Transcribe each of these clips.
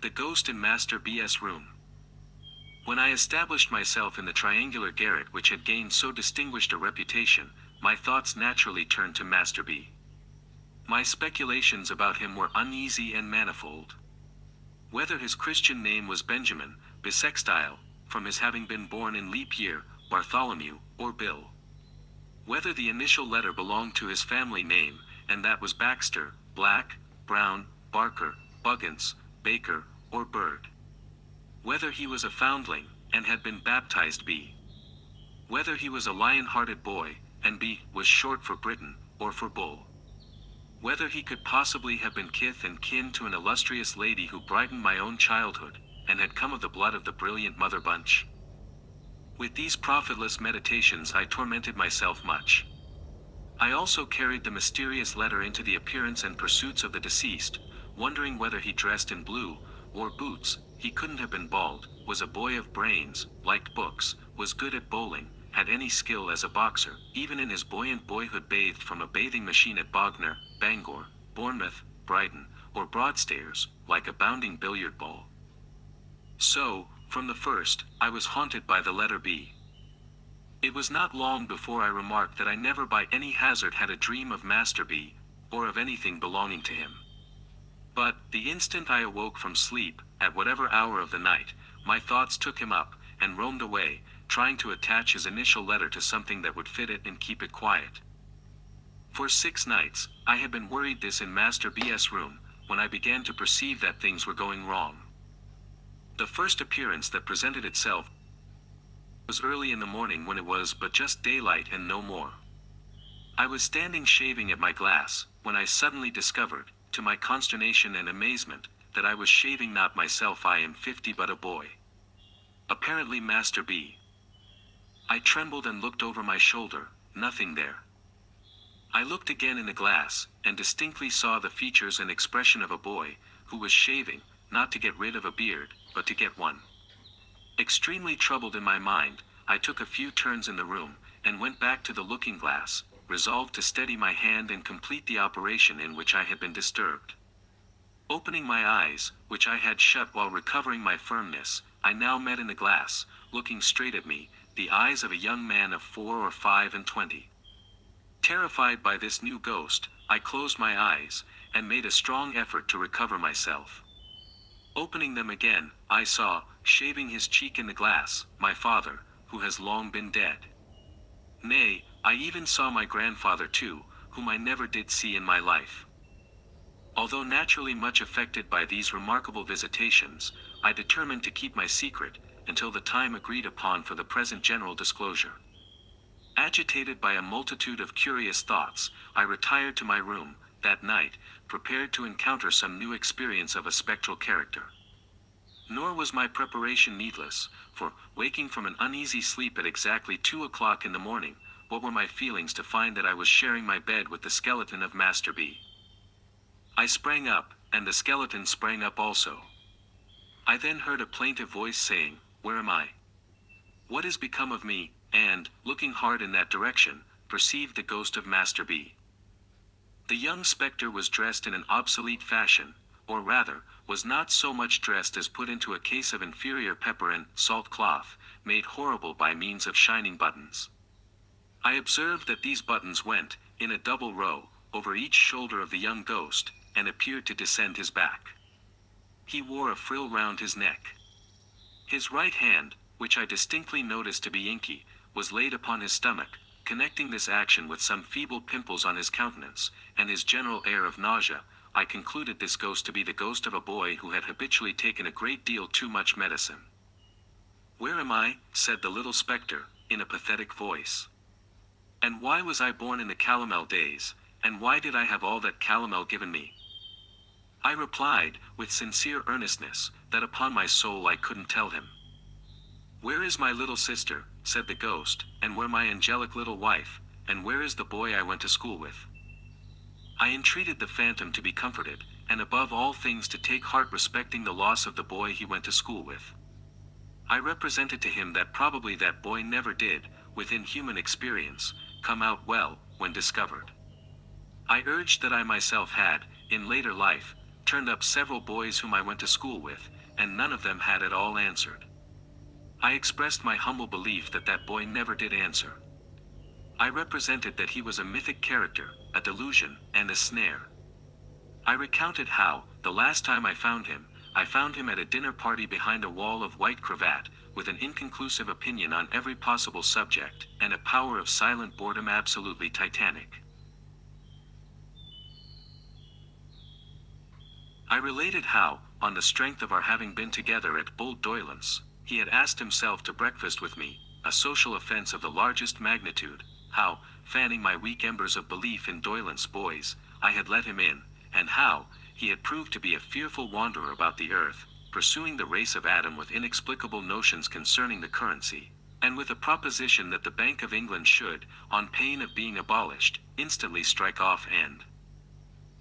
The ghost in Master B.'s room. When I established myself in the triangular garret which had gained so distinguished a reputation, my thoughts naturally turned to Master B. My speculations about him were uneasy and manifold. Whether his Christian name was Benjamin, Bisextile, from his having been born in leap year, Bartholomew, or Bill. Whether the initial letter belonged to his family name, and that was Baxter, Black, Brown, Barker, Buggins, Baker, or Bird. Whether he was a foundling, and had been baptized B. Whether he was a lion-hearted boy, and B was short for Britain, or for Bull. Whether he could possibly have been kith and kin to an illustrious lady who brightened my own childhood, and had come of the blood of the brilliant Mother Bunch. With these profitless meditations I tormented myself much. I also carried the mysterious letter into the appearance and pursuits of the deceased, wondering whether he dressed in blue, wore boots, he couldn't have been bald, was a boy of brains, liked books, was good at bowling, had any skill as a boxer, even in his buoyant boyhood bathed from a bathing machine at Bognor, Bangor, Bournemouth, Brighton, or Broadstairs, like a bounding billiard ball. So, from the first, I was haunted by the letter B. It was not long before I remarked that I never by any hazard had a dream of Master B, or of anything belonging to him. But, the instant I awoke from sleep, at whatever hour of the night, my thoughts took him up, and roamed away, trying to attach his initial letter to something that would fit it and keep it quiet. For 6 nights, I had been worried this in Master B.'s room, when I began to perceive that things were going wrong. The first appearance that presented itself was early in the morning when it was but just daylight and no more. I was standing shaving at my glass, when I suddenly discovered, to my consternation and amazement, that I was shaving not myself I am 50 but a boy. Apparently Master B. I trembled and looked over my shoulder, nothing there. I looked again in the glass, and distinctly saw the features and expression of a boy, who was shaving, not to get rid of a beard, but to get one. Extremely troubled in my mind, I took a few turns in the room, and went back to the looking-glass, resolved to steady my hand and complete the operation in which I had been disturbed. Opening my eyes, which I had shut while recovering my firmness, I now met in the glass, looking straight at me, the eyes of a young man of 4 or 5 and 20. Terrified by this new ghost, I closed my eyes, and made a strong effort to recover myself. Opening them again, I saw, shaving his cheek in the glass, my father, who has long been dead. Nay, I even saw my grandfather too, whom I never did see in my life. Although naturally much affected by these remarkable visitations, I determined to keep my secret, until the time agreed upon for the present general disclosure. Agitated by a multitude of curious thoughts, I retired to my room, that night, prepared to encounter some new experience of a spectral character. Nor was my preparation needless, for, waking from an uneasy sleep at exactly 2 o'clock in the morning, what were my feelings to find that I was sharing my bed with the skeleton of Master B. I sprang up, and the skeleton sprang up also. I then heard a plaintive voice saying, "Where am I? What is become of me?" and, looking hard in that direction, perceived the ghost of Master B. The young spectre was dressed in an obsolete fashion, or rather, was not so much dressed as put into a case of inferior pepper and salt cloth, made horrible by means of shining buttons. I observed that these buttons went, in a double row, over each shoulder of the young ghost, and appeared to descend his back. He wore a frill round his neck. His right hand, which I distinctly noticed to be inky, was laid upon his stomach, connecting this action with some feeble pimples on his countenance, and his general air of nausea. I concluded this ghost to be the ghost of a boy who had habitually taken a great deal too much medicine. "Where am I?" said the little spectre, in a pathetic voice. "And why was I born in the calomel days, and why did I have all that calomel given me?" I replied, with sincere earnestness, that upon my soul I couldn't tell him. "Where is my little sister?" said the ghost, "and where my angelic little wife, and where is the boy I went to school with?" I entreated the phantom to be comforted, and above all things to take heart respecting the loss of the boy he went to school with. I represented to him that probably that boy never did, within human experience, come out well, when discovered. I urged that I myself had, in later life, turned up several boys whom I went to school with, and none of them had at all answered. I expressed my humble belief that that boy never did answer. I represented that he was a mythic character, a delusion, and a snare. I recounted how, the last time I found him at a dinner party behind a wall of white cravat, with an inconclusive opinion on every possible subject, and a power of silent boredom absolutely titanic. I related how, on the strength of our having been together at Bull Doyle's, he had asked himself to breakfast with me, a social offense of the largest magnitude, how, fanning my weak embers of belief in Doyle's boys, I had let him in, and how, he had proved to be a fearful wanderer about the earth, pursuing the race of Adam with inexplicable notions concerning the currency, and with a proposition that the Bank of England should, on pain of being abolished, instantly strike off and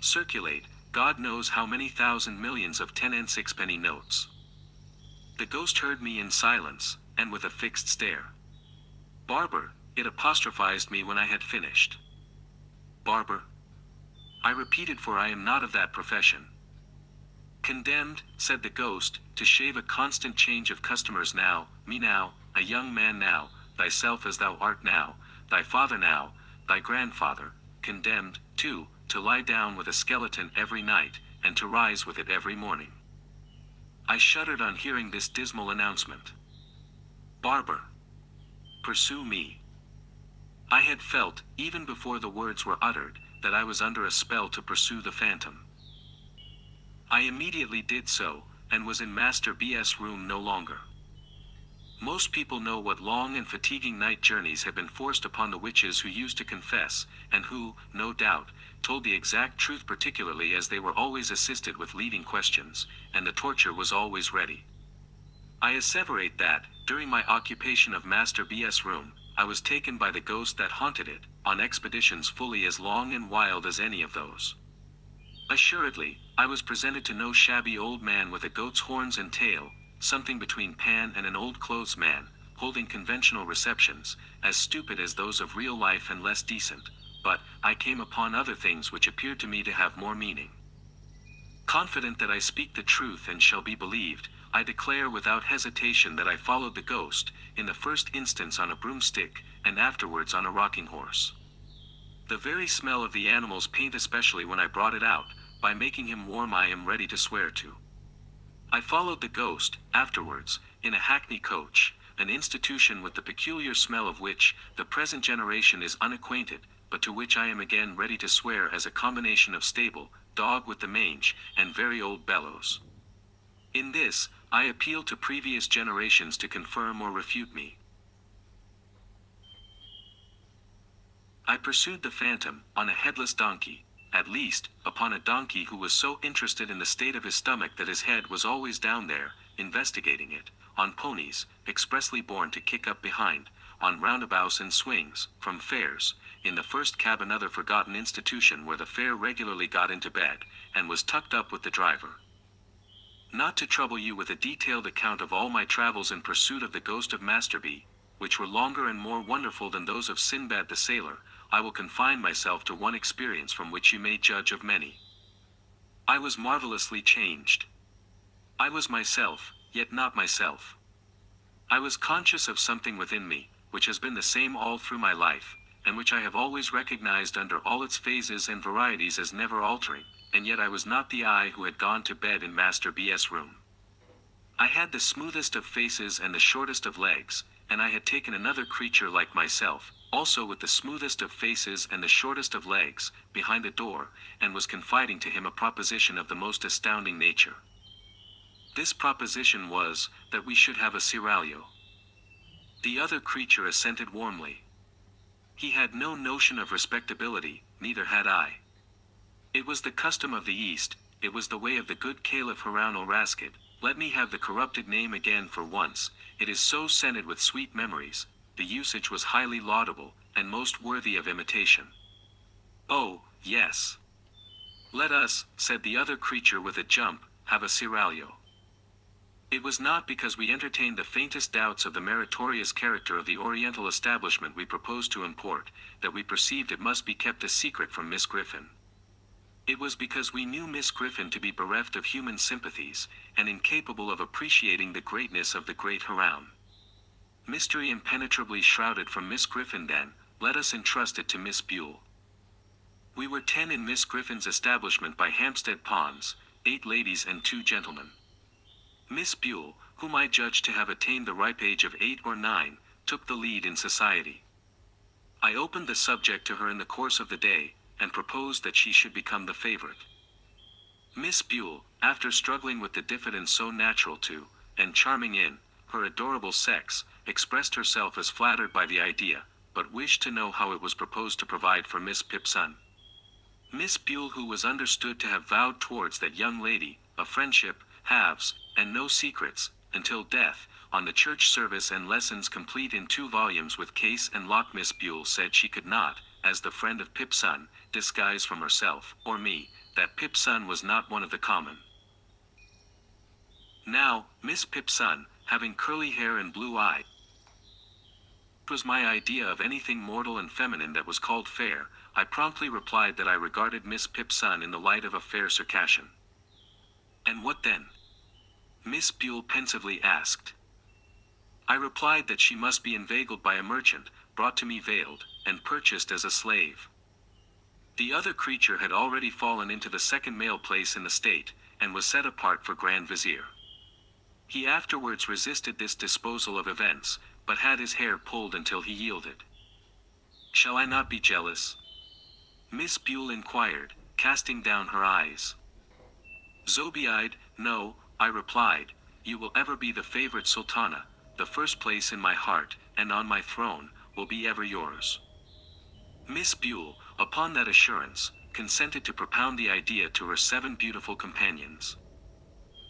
circulate, God knows how many thousand millions of 10 and 6-penny notes. The ghost heard me in silence, and with a fixed stare. "Barber," it apostrophized me when I had finished. "Barber?" I repeated, for I am not of that profession. "Condemned," said the ghost, "to shave a constant change of customers now, me now, a young man now, thyself as thou art now, thy father now, thy grandfather, condemned, too, to lie down with a skeleton every night, and to rise with it every morning." I shuddered on hearing this dismal announcement. "Barber! Pursue me." I had felt, even before the words were uttered, that I was under a spell to pursue the phantom. I immediately did so, and was in Master B.'s room no longer. Most people know what long and fatiguing night journeys have been forced upon the witches who used to confess, and who, no doubt, told the exact truth, particularly as they were always assisted with leading questions, and the torture was always ready. I asseverate that, during my occupation of Master B.'s room, I was taken by the ghost that haunted it, on expeditions fully as long and wild as any of those. Assuredly, I was presented to no shabby old man with a goat's horns and tail, something between Pan and an old clothes man, holding conventional receptions, as stupid as those of real life and less decent, but I came upon other things which appeared to me to have more meaning. Confident that I speak the truth and shall be believed, I declare without hesitation that I followed the ghost, in the first instance on a broomstick, and afterwards on a rocking horse. The very smell of the animal's paint, especially when I brought it out, by making him warm, I am ready to swear to. I followed the ghost, afterwards, in a hackney coach, an institution with the peculiar smell of which the present generation is unacquainted, but to which I am again ready to swear as a combination of stable, dog with the mange, and very old bellows. In this, I appeal to previous generations to confirm or refute me. I pursued the phantom, on a headless donkey, at least, upon a donkey who was so interested in the state of his stomach that his head was always down there, investigating it, on ponies, expressly born to kick up behind, on roundabouts and swings, from fairs, in the first cab, another forgotten institution where the fare regularly got into bed, and was tucked up with the driver. Not to trouble you with a detailed account of all my travels in pursuit of the ghost of Master B, which were longer and more wonderful than those of Sinbad the Sailor, I will confine myself to one experience from which you may judge of many. I was marvelously changed. I was myself, yet not myself. I was conscious of something within me, which has been the same all through my life, and which I have always recognized under all its phases and varieties as never altering, and yet I was not the I who had gone to bed in Master B.'s room. I had the smoothest of faces and the shortest of legs, and I had taken another creature like myself, also with the smoothest of faces and the shortest of legs, behind the door, and was confiding to him a proposition of the most astounding nature. This proposition was, that we should have a seraglio. The other creature assented warmly. He had no notion of respectability, neither had I. It was the custom of the East, it was the way of the good Caliph Harun al-Rashid. Let me have the corrupted name again for once, it is so scented with sweet memories. The usage was highly laudable, and most worthy of imitation. Oh, yes. Let us, said the other creature with a jump, have a seraglio. It was not because we entertained the faintest doubts of the meritorious character of the Oriental establishment we proposed to import, that we perceived it must be kept a secret from Miss Griffin. It was because we knew Miss Griffin to be bereft of human sympathies, and incapable of appreciating the greatness of the great Haroun. Mystery impenetrably shrouded from Miss Griffin then, let us entrust it to Miss Buell. We were 10 in Miss Griffin's establishment by Hampstead Ponds, 8 ladies and 2 gentlemen. Miss Buell, whom I judged to have attained the ripe age of 8 or 9, took the lead in society. I opened the subject to her in the course of the day, and proposed that she should become the favorite. Miss Buell, after struggling with the diffidence so natural to, and charming in, her adorable sex, expressed herself as flattered by the idea, but wished to know how it was proposed to provide for Miss Pipson. Miss Buell, who was understood to have vowed towards that young lady, a friendship, halves, and no secrets, until death, on the church service and lessons complete in 2 volumes with case and lock, Miss Buell said she could not, as the friend of Pipson, disguise from herself, or me, that Pipson was not one of the common. Now, Miss Pipson, having curly hair and blue eyes, was my idea of anything mortal and feminine that was called fair. I promptly replied that I regarded Miss Pipson in the light of a fair Circassian. And what then? Miss Buell pensively asked. I replied that she must be inveigled by a merchant, brought to me veiled, and purchased as a slave. The other creature had already fallen into the second male place in the state, and was set apart for Grand Vizier. He afterwards resisted this disposal of events, but had his hair pulled until he yielded. Shall I not be jealous? Miss Buell inquired, casting down her eyes. Zobeide, no, I replied, you will ever be the favorite sultana, the first place in my heart, and on my throne, will be ever yours. Miss Buell, upon that assurance, consented to propound the idea to her 7 beautiful companions.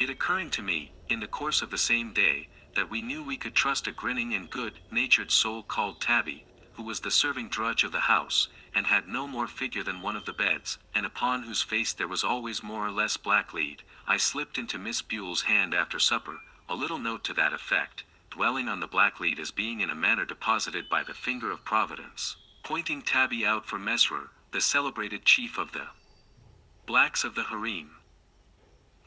It occurring to me, in the course of the same day, that we knew we could trust a grinning and good-natured soul called Tabby, who was the serving drudge of the house, and had no more figure than one of the beds, and upon whose face there was always more or less blacklead. I slipped into Miss Buell's hand after supper, a little note to that effect, dwelling on the blacklead as being in a manner deposited by the finger of Providence, pointing Tabby out for Mesrour, the celebrated chief of the blacks of the harem.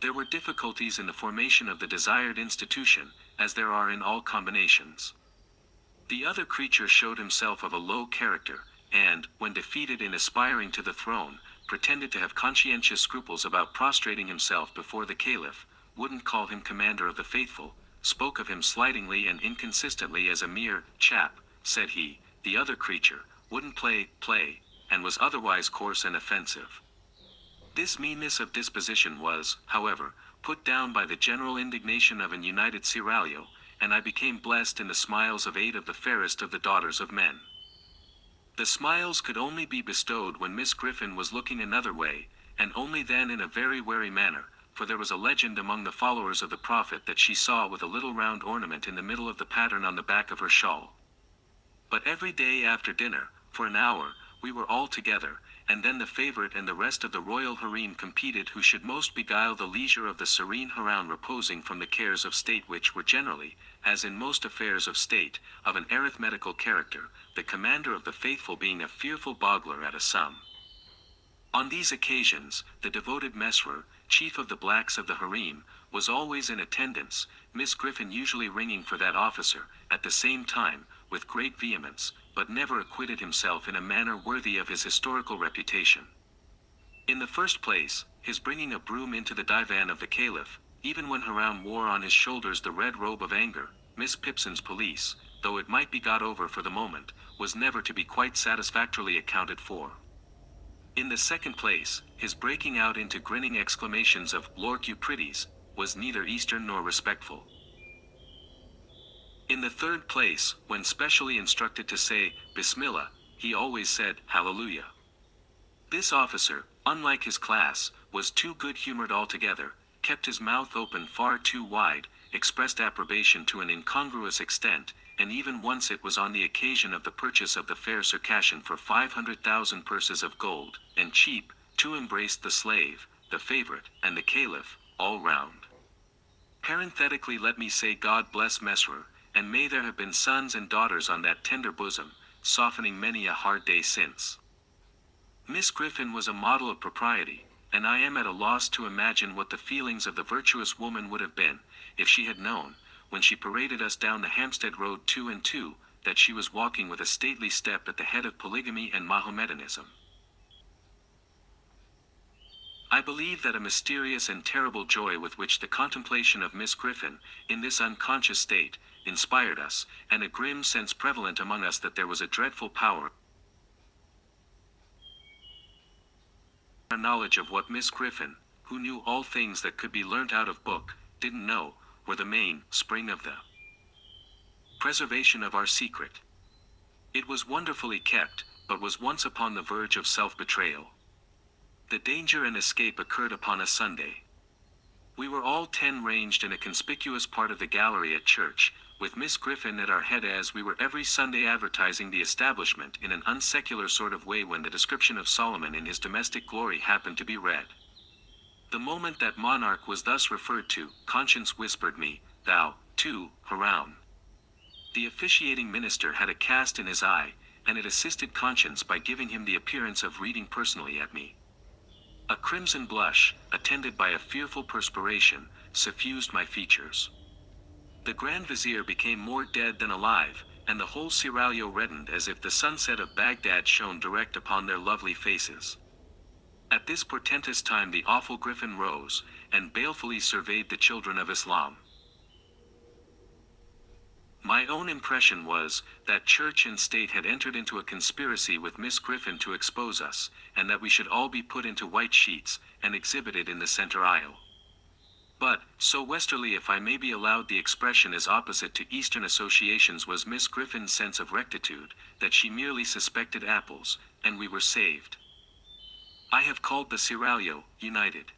There were difficulties in the formation of the desired institution, as there are in all combinations. The other creature showed himself of a low character, and, when defeated in aspiring to the throne, pretended to have conscientious scruples about prostrating himself before the caliph, wouldn't call him commander of the faithful, spoke of him slightingly and inconsistently as a mere chap, said he. The other creature wouldn't play, and was otherwise coarse and offensive. This meanness of disposition was, however, put down by the general indignation of an united seraglio, and I became blessed in the smiles of 8 of the fairest of the daughters of men. The smiles could only be bestowed when Miss Griffin was looking another way, and only then in a very wary manner, for there was a legend among the followers of the Prophet that she saw with a little round ornament in the middle of the pattern on the back of her shawl. But every day after dinner, for an hour, we were all together, and then the favorite and the rest of the royal harem competed who should most beguile the leisure of the serene Haroun, reposing from the cares of state, which were generally, as in most affairs of state, of an arithmetical character, the commander of the faithful being a fearful boggler at a sum. On these occasions, the devoted Mesrour, chief of the blacks of the harem, was always in attendance, Miss Griffin usually ringing for that officer, at the same time, with great vehemence, but never acquitted himself in a manner worthy of his historical reputation. In the first place, his bringing a broom into the divan of the caliph, even when Haroun wore on his shoulders the red robe of anger, Miss Pipson's police, though it might be got over for the moment, was never to be quite satisfactorily accounted for. In the second place, his breaking out into grinning exclamations of "Lork, you pretties," was neither Eastern nor respectful. In the third place, when specially instructed to say Bismillah, he always said Hallelujah. This officer, unlike his class, was too good-humored altogether, kept his mouth open far too wide, expressed approbation to an incongruous extent, and even once it was on the occasion of the purchase of the fair Circassian for 500,000 purses of gold, and cheap, too embraced the slave, the favorite, and the caliph, all round. Parenthetically let me say God bless Mesrour, and may there have been sons and daughters on that tender bosom, softening many a hard day since. Miss Griffin was a model of propriety, and I am at a loss to imagine what the feelings of the virtuous woman would have been, if she had known, when she paraded us down the Hampstead Road 2 and 2, that she was walking with a stately step at the head of polygamy and Mohammedanism. I believe that a mysterious and terrible joy with which the contemplation of Miss Griffin, in this unconscious state, inspired us, and a grim sense prevalent among us that there was a dreadful power. Our knowledge of what Miss Griffin, who knew all things that could be learnt out of book, didn't know, were the main spring of the preservation of our secret. It was wonderfully kept, but was once upon the verge of self-betrayal. The danger and escape occurred upon a Sunday. We were all 10 ranged in a conspicuous part of the gallery at church, with Miss Griffin at our head, as we were every Sunday advertising the establishment in an unsecular sort of way when the description of Solomon in his domestic glory happened to be read. The moment that monarch was thus referred to, conscience whispered me, "Thou, too, Haroun." The officiating minister had a cast in his eye, and it assisted conscience by giving him the appearance of reading personally at me. A crimson blush, attended by a fearful perspiration, suffused my features. The Grand Vizier became more dead than alive, and the whole seraglio reddened as if the sunset of Baghdad shone direct upon their lovely faces. At this portentous time the awful Griffin rose, and balefully surveyed the children of Islam. My own impression was, that church and state had entered into a conspiracy with Miss Griffin to expose us, and that we should all be put into white sheets, and exhibited in the center aisle. But, so westerly, if I may be allowed the expression, as opposite to Eastern associations was Miss Griffin's sense of rectitude, that she merely suspected apples, and we were saved. I have called the seraglio united.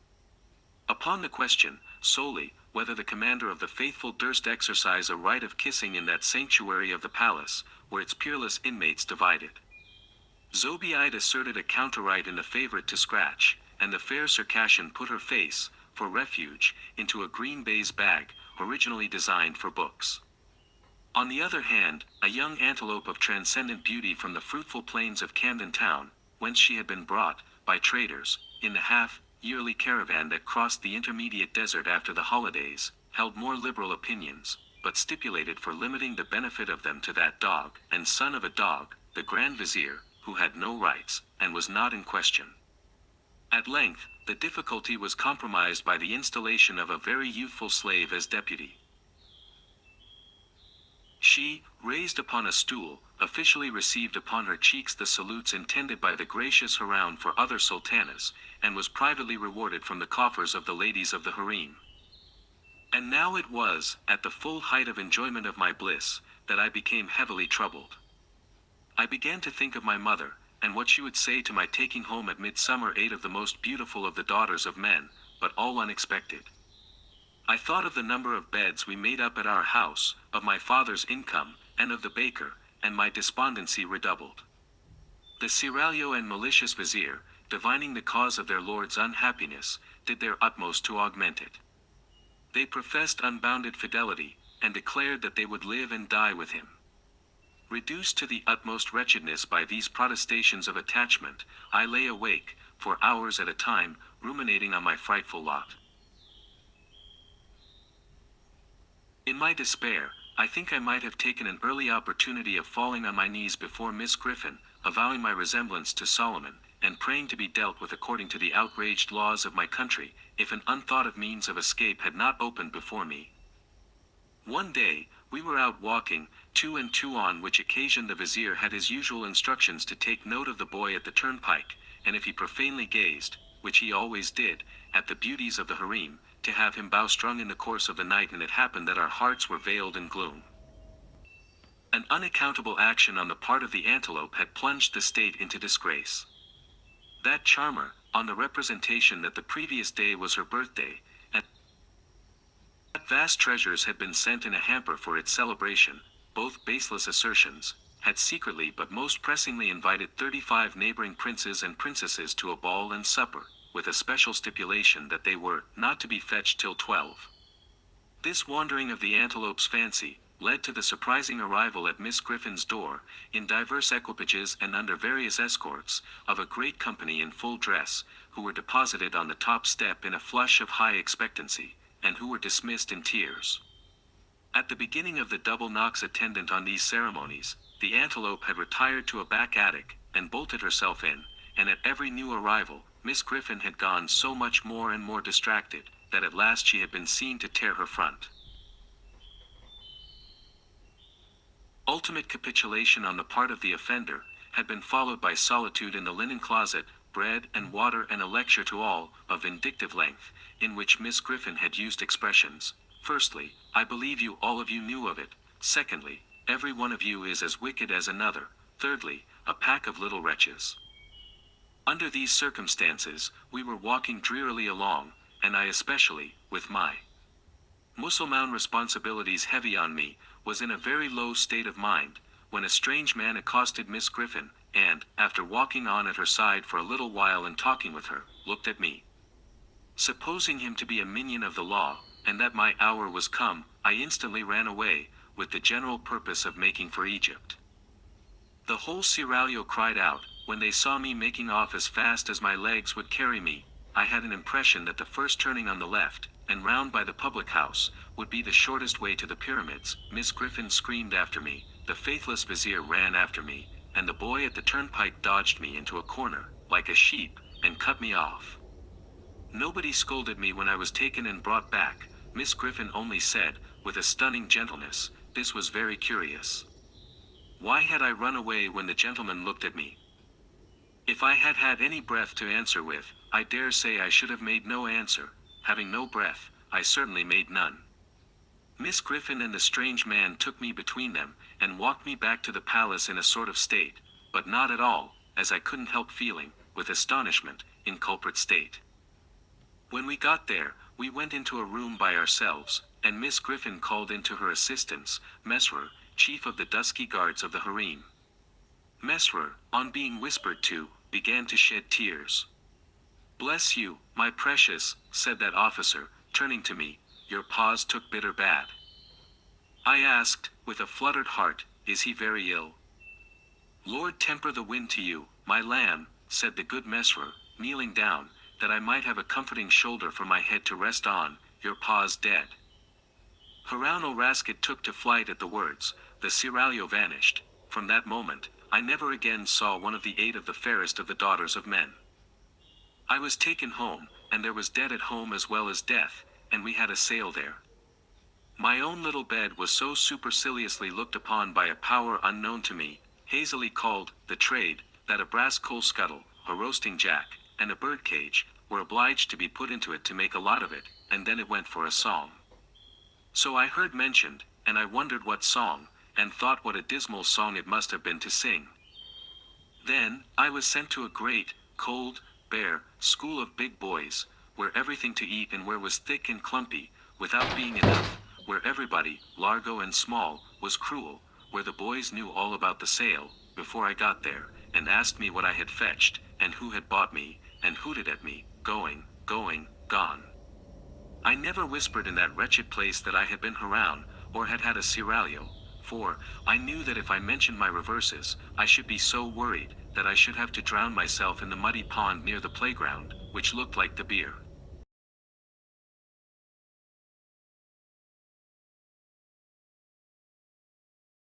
Upon the question, solely, whether the commander of the faithful durst exercise a right of kissing in that sanctuary of the palace, where its peerless inmates divided. Zobeide asserted a counter-right in the favorite to scratch, and the fair Circassian put her face, for refuge, into a green baize bag, originally designed for books. On the other hand, a young antelope of transcendent beauty from the fruitful plains of Camden Town, whence she had been brought, by traders, in the half-yearly caravan that crossed the intermediate desert after the holidays, held more liberal opinions, but stipulated for limiting the benefit of them to that dog, and son of a dog, the Grand Vizier, who had no rights, and was not in question. At length, the difficulty was compromised by the installation of a very youthful slave as deputy. She, raised upon a stool, officially received upon her cheeks the salutes intended by the gracious Haroun for other sultanas, and was privately rewarded from the coffers of the ladies of the harem. And now it was, at the full height of enjoyment of my bliss, that I became heavily troubled. I began to think of my mother, and what she would say to my taking home at midsummer 8 of the most beautiful of the daughters of men, but all unexpected. I thought of the number of beds we made up at our house, of my father's income, and of the baker, and my despondency redoubled. The seraglio and malicious vizier, divining the cause of their lord's unhappiness, did their utmost to augment it. They professed unbounded fidelity, and declared that they would live and die with him. Reduced to the utmost wretchedness by these protestations of attachment, I lay awake, for hours at a time, ruminating on my frightful lot. In my despair, I think I might have taken an early opportunity of falling on my knees before Miss Griffin, avowing my resemblance to Solomon, and praying to be dealt with according to the outraged laws of my country, if an unthought of means of escape had not opened before me. One day, we were out walking, 2 and 2, on which occasion the vizier had his usual instructions to take note of the boy at the turnpike, and if he profanely gazed, which he always did, at the beauties of the harem, to have him bowstrung in the course of the night, and it happened that our hearts were veiled in gloom. An unaccountable action on the part of the antelope had plunged the state into disgrace. That charmer, on the representation that the previous day was her birthday, and that vast treasures had been sent in a hamper for its celebration, both baseless assertions, had secretly but most pressingly invited 35 neighboring princes and princesses to a ball and supper, with a special stipulation that they were not to be fetched till 12. This wandering of the antelope's fancy, led to the surprising arrival at Miss Griffin's door, in diverse equipages and under various escorts, of a great company in full dress, who were deposited on the top step in a flush of high expectancy, and who were dismissed in tears. At the beginning of the double knocks attendant on these ceremonies, the Antelope had retired to a back attic, and bolted herself in, and at every new arrival, Miss Griffin had gone so much more and more distracted, that at last she had been seen to tear her front. Ultimate capitulation on the part of the offender, had been followed by solitude in the linen closet, bread and water and a lecture to all, of vindictive length, in which Miss Griffin had used expressions. Firstly, I believe you all of you knew of it. Secondly, every one of you is as wicked as another. Thirdly, a pack of little wretches. Under these circumstances, we were walking drearily along, and I especially, with my Mussulman responsibilities heavy on me, was in a very low state of mind, when a strange man accosted Miss Griffin, and, after walking on at her side for a little while and talking with her, looked at me. Supposing him to be a minion of the law, and that my hour was come, I instantly ran away, with the general purpose of making for Egypt. The whole seraglio cried out, when they saw me making off as fast as my legs would carry me. I had an impression that the first turning on the left, and round by the public house, would be the shortest way to the pyramids. Miss Griffin screamed after me, the faithless vizier ran after me, and the boy at the turnpike dodged me into a corner, like a sheep, and cut me off. Nobody scolded me when I was taken and brought back. Miss Griffin only said, with a stunning gentleness, this was very curious. Why had I run away when the gentleman looked at me? If I had had any breath to answer with, I dare say I should have made no answer. Having no breath, I certainly made none. Miss Griffin and the strange man took me between them, and walked me back to the palace in a sort of state, but not at all, as I couldn't help feeling, with astonishment, in culprit state. When we got there, we went into a room by ourselves, and Miss Griffin called in to her assistance, Mesrour, chief of the dusky guards of the harem. Mesrour, on being whispered to, began to shed tears. "Bless you, my precious," said that officer, turning to me, "your paws took bitter bad." I asked, with a fluttered heart, "Is he very ill?" "Lord temper the wind to you, my lamb," said the good Mesrour, kneeling down, that I might have a comforting shoulder for my head to rest on, "your pa's dead." Haroun al Raskid took to flight at the words. The seraglio vanished. From that moment, I never again saw one of the 8 of the fairest of the daughters of men. I was taken home, and there was dead at home as well as death, and we had a sale there. My own little bed was so superciliously looked upon by a power unknown to me, hazily called the trade, that a brass coal scuttle, a roasting jack, and a bird cage, were obliged to be put into it to make a lot of it, and then it went for a song. So I heard mentioned, and I wondered what song, and thought what a dismal song it must have been to sing. Then, I was sent to a great, cold, bare, school of big boys, where everything to eat and where was thick and clumpy, without being enough, where everybody, largo and small, was cruel, where the boys knew all about the sale, before I got there, and asked me what I had fetched, and who had bought me, and hooted at me, going, gone. I never whispered in that wretched place that I had been Haroun, or had had a seraglio, for, I knew that if I mentioned my reverses, I should be so worried, that I should have to drown myself in the muddy pond near the playground, which looked like the beer.